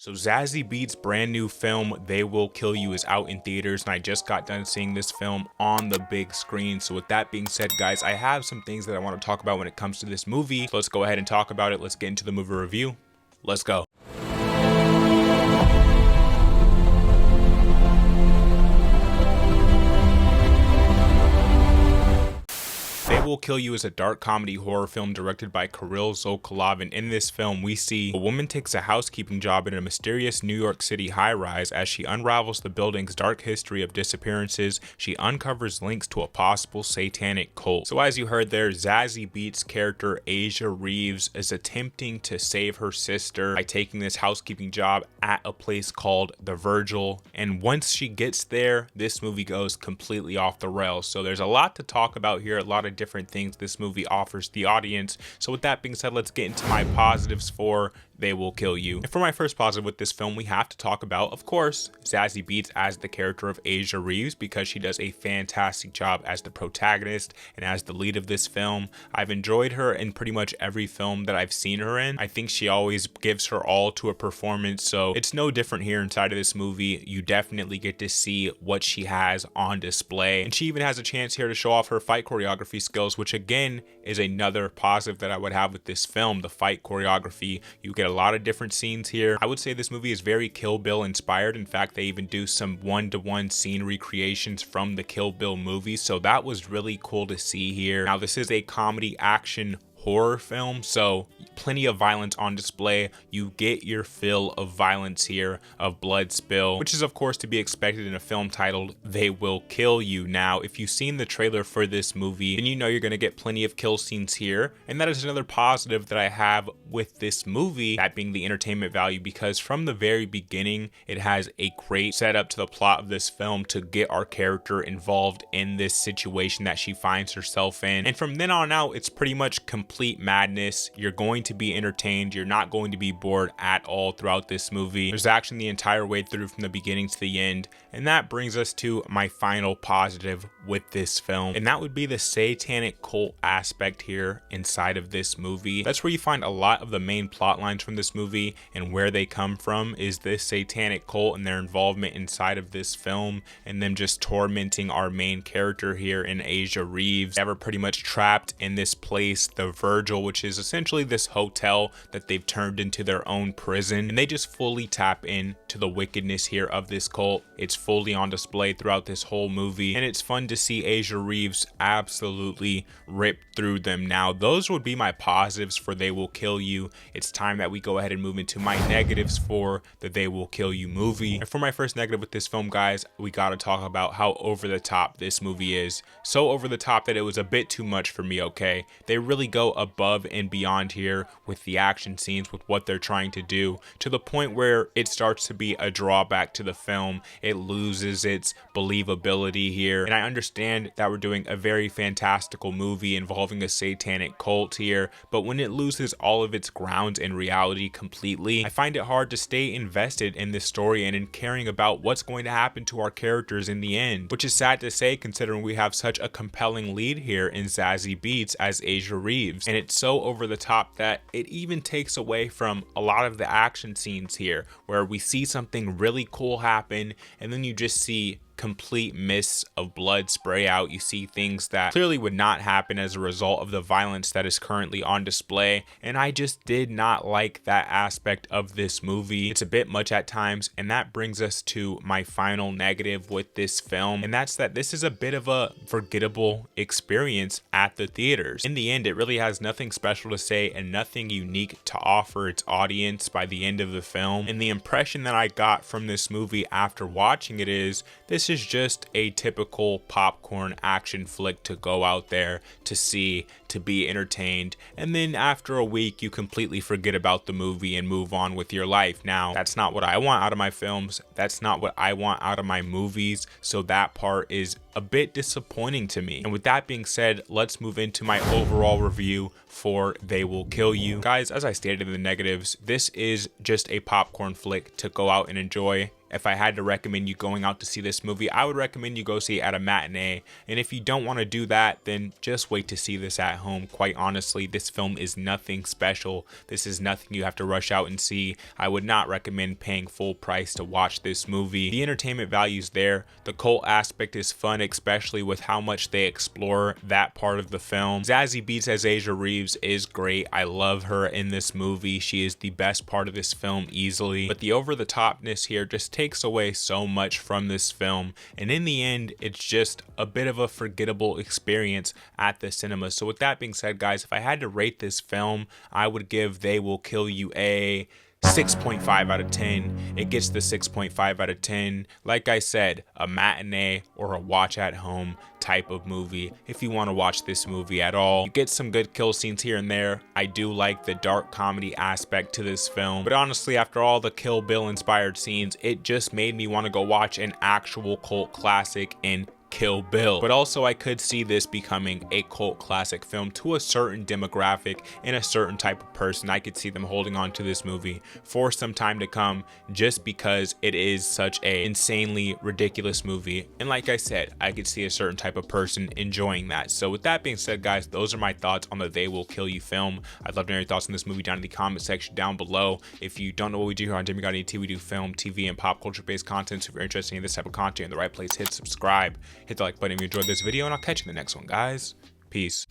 So Zazie Beetz' brand new film, They Will Kill You, is out in theaters, and I just got done seeing this film on the big screen. So with that being said, guys, I have some things that I want to talk about when it comes to this movie. So let's go ahead and talk about it. Let's get into the movie review. Let's go. They Will Kill You is a dark comedy horror film directed by Kirill Zokolov, and in this film we see a woman takes a housekeeping job in a mysterious New York City high-rise. As she unravels the building's dark history of disappearances, she uncovers links to a possible satanic cult. So as you heard there, Zazie Beetz' character Asia Reaves is attempting to save her sister by taking this housekeeping job at a place called the Virgil, and once she gets there, this movie goes completely off the rails. So there's a lot to talk about here, a lot of different things this movie offers the audience. So with that being said, let's get into my positives for They Will Kill You. And for my first positive with this film, we have to talk about, of course, Zazie Beetz as the character of Asia Reaves, because she does a fantastic job as the protagonist and as the lead of this film. I've enjoyed her in pretty much every film that I've seen her in. I think she always gives her all to a performance, so it's no different here inside of this movie. You definitely get to see what she has on display, and she even has a chance here to show off her fight choreography skills, which again is another positive that I would have with this film. The fight choreography, you get a lot of different scenes here. I would say this movie is very Kill Bill inspired. In fact, they even do some one-to-one scene recreations from the Kill Bill movie, so that was really cool to see here. Now, this is a comedy action horror film, so plenty of violence on display. You get your fill of violence here, of blood spill, which is of course to be expected in a film titled They Will Kill You. Now, if you've seen the trailer for this movie, then you know you're going to get plenty of kill scenes here, and that is another positive that I have with this movie, that being the entertainment value, because from the very beginning it has a great setup to the plot of this film to get our character involved in this situation that she finds herself in, and from then on out it's pretty much complete madness. You're going to be entertained. You're not going to be bored at all throughout this movie. There's action the entire way through from the beginning to the end, and that brings us to my final positive with this film, and that would be the satanic cult aspect here inside of this movie. That's where you find a lot of the main plot lines from this movie, and where they come from is this satanic cult and their involvement inside of this film, and them just tormenting our main character here in Asia Reaves. They were pretty much trapped in this place, the Virgil, which is essentially this hotel that they've turned into their own prison, and they just fully tap in to the wickedness here of this cult. It's fully on display throughout this whole movie, and it's fun to see Asia Reaves absolutely rip through them. Now, those would be my positives for They Will Kill You. It's time that we go ahead and move into my negatives for the They Will Kill You movie. And for my first negative with this film, guys, we gotta talk about how over the top this movie is. So over the top that it was a bit too much for me, okay? They really go above and beyond here with the action scenes, with what they're trying to do, to the point where it starts to be a drawback to the film. It loses its believability here, and I understand that we're doing a very fantastical movie involving a satanic cult here, but when it loses all of its grounds in reality completely, I find it hard to stay invested in this story and in caring about what's going to happen to our characters in the end, which is sad to say considering we have such a compelling lead here in Zazie Beetz as Asia Reaves, and it's so over the top that it even takes away from a lot of the action scenes here, where we see something really cool happen and then you just see complete mists of blood spray out. You see things that clearly would not happen as a result of the violence that is currently on display, and I just did not like that aspect of this movie. It's a bit much at times, and that brings us to my final negative with this film, and that's that this is a bit of a forgettable experience at the theaters. In the end, it really has nothing special to say and nothing unique to offer its audience by the end of the film, and the impression that I got from this movie after watching it is this is just a typical popcorn action flick to go out there to see, to be entertained, and then after a week you completely forget about the movie and move on with your life. Now, that's not what I want out of my films. That's not what I want out of my movies, so that part is a bit disappointing to me. And with that being said, let's move into my overall review for They Will Kill You. Guys, as I stated in the negatives, this is just a popcorn flick to go out and enjoy. if I had to recommend you going out to see this movie, I would recommend you go see it at a matinee. And if you don't want to do that, then just wait to see this at home. Quite honestly, this film is nothing special. This is nothing you have to rush out and see. I would not recommend paying full price to watch this movie. The entertainment value is there. The cult aspect is fun, especially with how much they explore that part of the film. Zazie Beetz as Asia Reaves is great. I love her in this movie. She is the best part of this film easily. But the over-the-topness here just takes away so much from this film. And in the end, it's just a bit of a forgettable experience at the cinema. So with that being said, guys, if I had to rate this film, I would give They Will Kill You a 6.5 out of 10. It gets the 6.5 out of 10. Like I said, a matinee or a watch at home type of movie if you want to watch this movie at all. You get some good kill scenes here and there. I do like the dark comedy aspect to this film, but honestly, after all the Kill Bill inspired scenes, it just made me want to go watch an actual cult classic in Kill Bill. But also I could see this becoming a cult classic film to a certain demographic and a certain type of person. I could see them holding on to this movie for some time to come just because it is such a insanely ridiculous movie. And like I said, I could see a certain type of person enjoying that. So with that being said, guys, those are my thoughts on the They Will Kill You film. I'd love to know your thoughts on this movie down in the comment section down below. If you don't know what we do here on Jimmy Got ET, we do film, TV, and pop culture based content. So if you're interested in this type of content, in the right place, hit subscribe. Hit the like button if you enjoyed this video, and I'll catch you in the next one, guys. Peace.